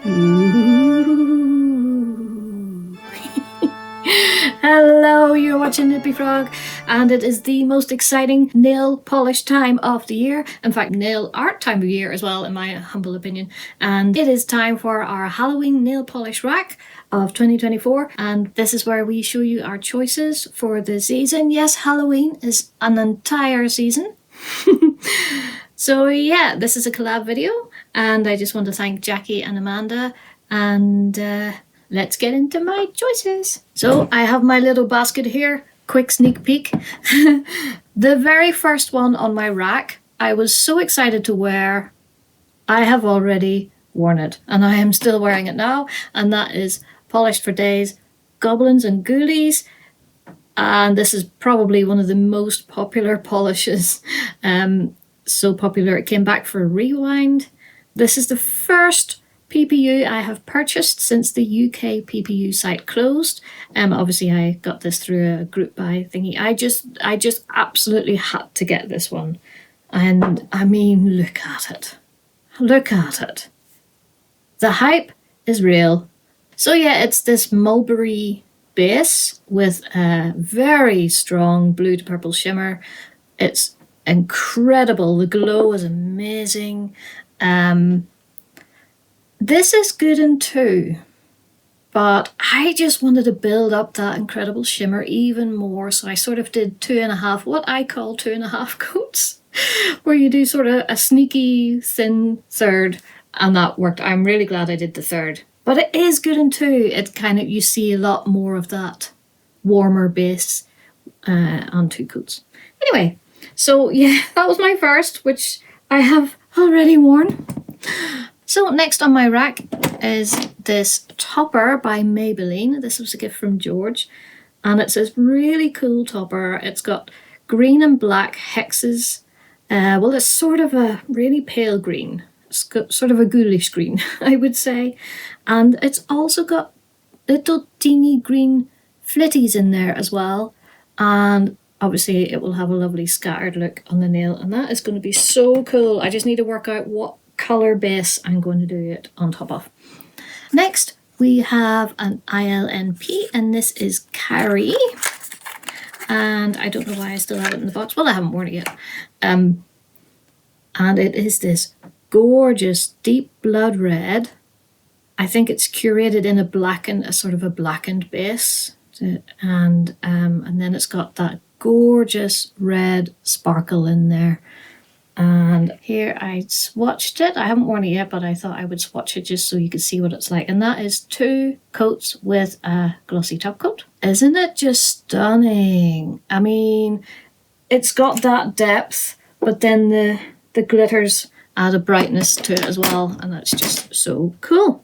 Ooh. Hello, you're watching Nippy Frog, and it is the most exciting nail polish time of the year. In fact, nail art time of year as well, in my humble opinion. And it is time for our Halloween nail polish rack of 2024, and this is where we show you our choices for the season. Yes, Halloween is an entire season. So yeah, this is a collab video, and I just want to thank Jackie and Amanda, and let's get into my choices. So I have my little basket here. Quick sneak peek. The very first one on my rack, I was so excited to wear. I have already worn it, and I am still wearing it now, and that is Polished for Days Goblins and Ghoulies. And this is probably one of the most popular polishes. So popular it came back for a rewind. This is the first PPU I have purchased since the UK PPU site closed. Obviously I got this through a group buy thingy. I just absolutely had to get this one. And I mean, look at it. Look at it. The hype is real. So yeah, it's this mulberry base with a very strong blue to purple shimmer. It's incredible. The glow is amazing. This is good in 2, but I just wanted to build up that incredible shimmer even more, so I sort of did 2.5, what I call 2.5 coats, where you do sort of a sneaky thin third, and that worked. I'm really glad I did the third. But it is good in 2. It kind of, you see a lot more of that warmer base on 2 coats. Anyway, so yeah, that was my first, which I have already worn. So next on my rack is this topper by Maybelline. This was a gift from George, and it's this really cool topper. It's got green and black hexes. Well, it's sort of a really pale green. It's got sort of a ghoulish green, I would say. And it's also got little teeny green flitties in there as well. And obviously it will have a lovely scattered look on the nail, and that is going to be so cool. I just need to work out what colour base I'm going to do it on top of. Next we have an ILNP, and this is Carrie. And I don't know why I still have it in the box. Well, I haven't worn it yet. And it is this gorgeous deep blood red. I think it's curated in a sort of a blackened base, and then it's got that gorgeous red sparkle in there. And here I swatched it. I haven't worn it yet, but I thought I would swatch it just so you could see what it's like. And that is 2 coats with a glossy top coat. Isn't it just stunning? I mean, it's got that depth, but then the glitters add a brightness to it as well, and that's just so cool.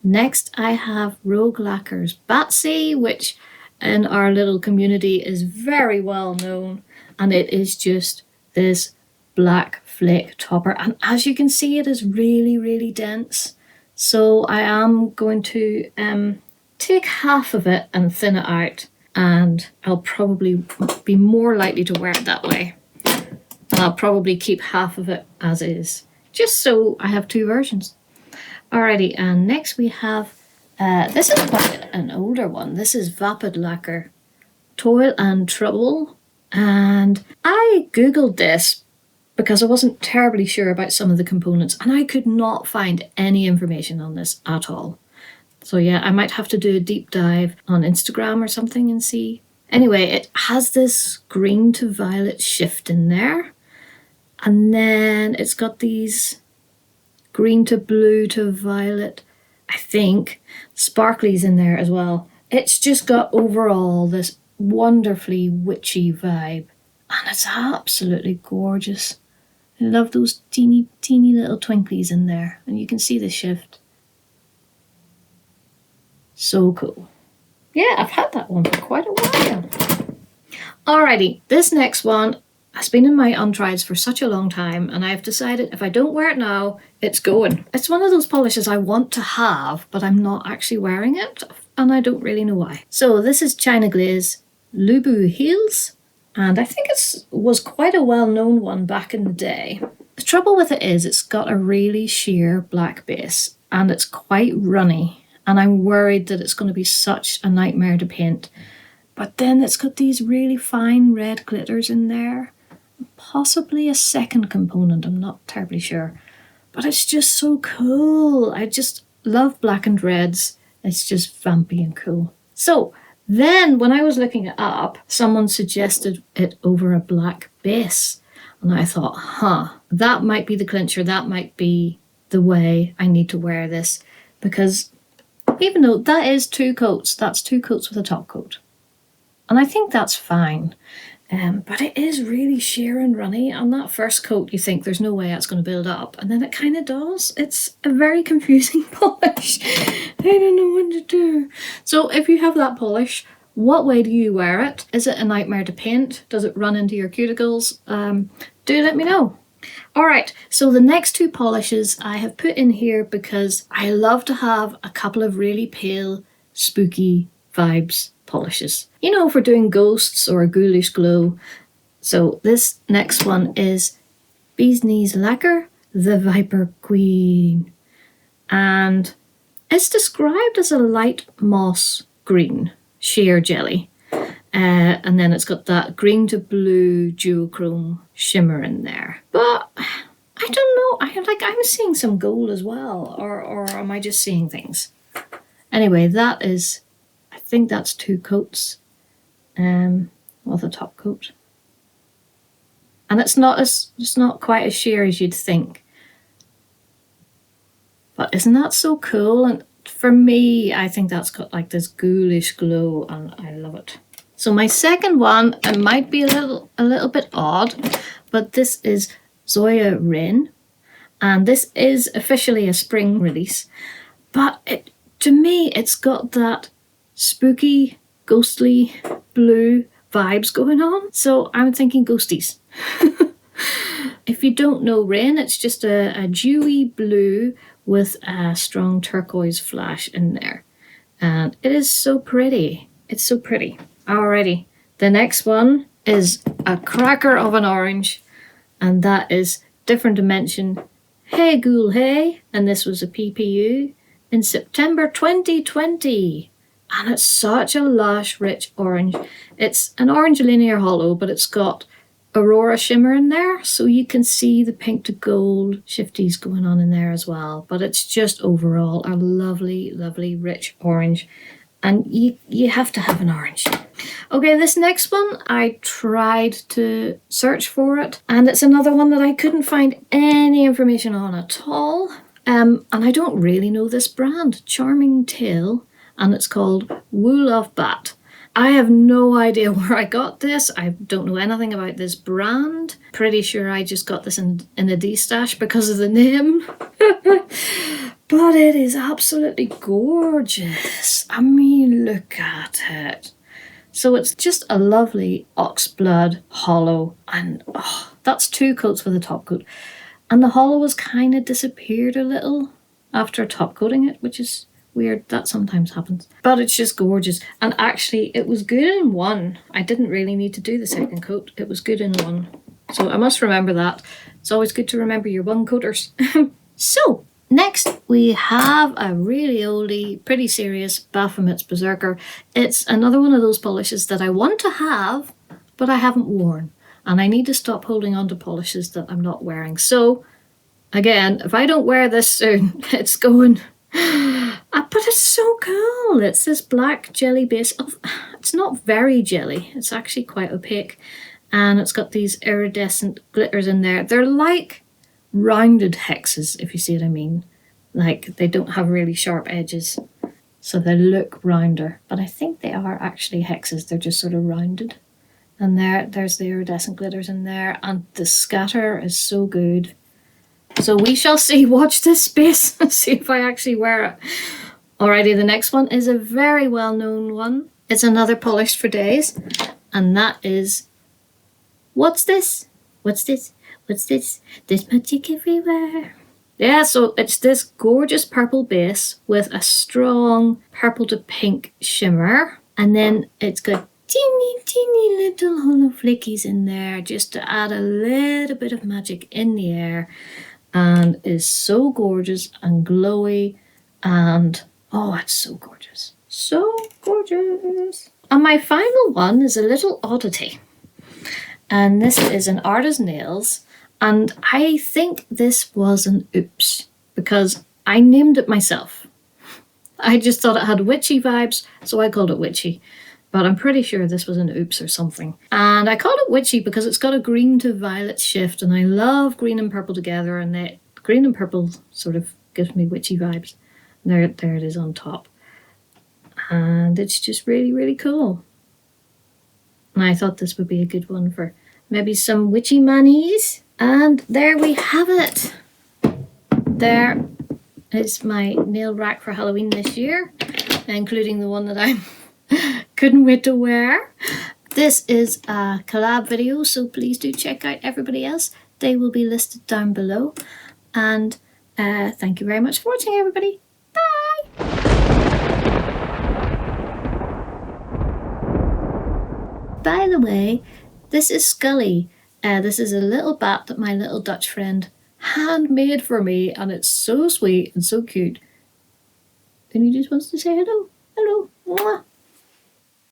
Next I have Rogue Lacquers Batsy, which in our little community is very well known, and it is just this black flake topper, and as you can see, it is really dense. So I am going to take half of it and thin it out, and I'll probably be more likely to wear it that way. And I'll probably keep half of it as is, just so I have 2 versions. Alrighty, and next we have, this is quite an older one. This is Vapid Lacquer Toil and Trouble. And I googled this because I wasn't terribly sure about some of the components, and I could not find any information on this at all. So yeah, I might have to do a deep dive on Instagram or something and see. Anyway, it has this green to violet shift in there. And then it's got these green to blue to violet, I think, sparklies in there as well. It's just got overall this wonderfully witchy vibe, and it's absolutely gorgeous. I love those teeny little twinklies in there, and you can see the shift. So cool. Yeah, I've had that one for quite a while. Alrighty, this next one has been in my untrieds for such a long time, and I've decided if I don't wear it now, it's going. It's one of those polishes I want to have, but I'm not actually wearing it, and I don't really know why. So this is China Glaze Lubu Heels, and I think it was quite a well-known one back in the day. The trouble with it is it's got a really sheer black base, and it's quite runny, and I'm worried that it's going to be such a nightmare to paint. But then it's got these really fine red glitters in there, possibly a second component, I'm not terribly sure. But it's just so cool. I just love black and reds. It's just vampy and cool. So then when I was looking it up, someone suggested it over a black base. And I thought, that might be the clincher. That might be the way I need to wear this. Because even though that is 2 coats, that's 2 coats with a top coat. And I think that's fine. But it is really sheer and runny. On that first coat, you think there's no way it's going to build up. And then it kind of does. It's a very confusing polish. I don't know what to do. So if you have that polish, what way do you wear it? Is it a nightmare to paint? Does it run into your cuticles? Do let me know. All right, so the next 2 polishes I have put in here because I love to have a couple of really pale, spooky vibes polishes. You know, for doing ghosts or a ghoulish glow. So this next one is Bee's Knees Lacquer, the Viper Queen. And it's described as a light moss green sheer jelly. And then it's got that green to blue duochrome shimmer in there. But I don't know, I'm seeing some gold as well. Or am I just seeing things? Anyway, that is, I think that's 2 coats. With a top coat. And it's not quite as sheer as you'd think. But isn't that so cool? And for me, I think that's got like this ghoulish glow and I love it. So my second one, it might be a little bit odd, but this is Zoya Rain. And this is officially a spring release. But to me, it's got that spooky, ghostly blue vibes going on. So I'm thinking ghosties. If you don't know Rain, it's just a dewy blue with a strong turquoise flash in there. And it is so pretty. It's so pretty. Alrighty. The next one is a cracker of an orange. And that is Different Dimension. Hey Ghoul Hey. And this was a PPU in September 2020. And it's such a lush, rich orange. It's an orange linear hollow, but it's got Aurora shimmer in there, so you can see the pink to gold shifties going on in there as well. But it's just overall a lovely, lovely, rich orange. And you have to have an orange. Okay, this next one, I tried to search for it. And it's another one that I couldn't find any information on at all. And I don't really know this brand, Charming Tale. And it's called Wool of Bat. I have no idea where I got this. I don't know anything about this brand. Pretty sure I just got this in a D-stash because of the name. But it is absolutely gorgeous. I mean, look at it. So it's just a lovely oxblood hollow. And that's 2 coats with a top coat. And the hollow has kind of disappeared a little after top coating it, which is weird. That sometimes happens. But it's just gorgeous. And actually, it was good in one. I didn't really need to do the second coat. It was good in one. So I must remember that. It's always good to remember your one coaters. So, next we have a really oldie, pretty serious Baphomet's Berserker. It's another one of those polishes that I want to have, but I haven't worn. And I need to stop holding on to polishes that I'm not wearing. So, again, if I don't wear this soon, it's going. But it's so cool. It's this black jelly base. It's not very jelly. It's actually quite opaque. And it's got these iridescent glitters in there. They're like rounded hexes, if you see what I mean. Like, they don't have really sharp edges. So they look rounder. But I think they are actually hexes. They're just sort of rounded. And there's the iridescent glitters in there. And the scatter is so good. So we shall see. Watch this space and see if I actually wear it. Alrighty, the next one is a very well-known one. It's another Polished for Days. And that is... What's this? What's this? What's this? There's magic everywhere. Yeah, so it's this gorgeous purple base with a strong purple to pink shimmer. And then it's got teeny little hollow flickies in there just to add a little bit of magic in the air. And is so gorgeous and glowy And oh, it's so gorgeous. So gorgeous. And my final one is a little oddity. And this is an Artist Nails. And I think this was an oops, because I named it myself. I just thought it had witchy vibes, so I called it Witchy. But I'm pretty sure this was an oops or something. And I called it Witchy because it's got a green to violet shift, and I love green and purple together, and the green and purple sort of gives me witchy vibes. There it is on top. And it's just really, really cool. And I thought this would be a good one for maybe some witchy manies. And there we have it. There is my nail rack for Halloween this year, including the one that I couldn't wait to wear. This is a collab video, so please do check out everybody else. They will be listed down below. And thank you very much for watching, everybody. Bye! By the way, this is Scully. This is a little bat that my little Dutch friend handmade for me, and it's so sweet and so cute. And he just wants to say hello. Hello. Mwah.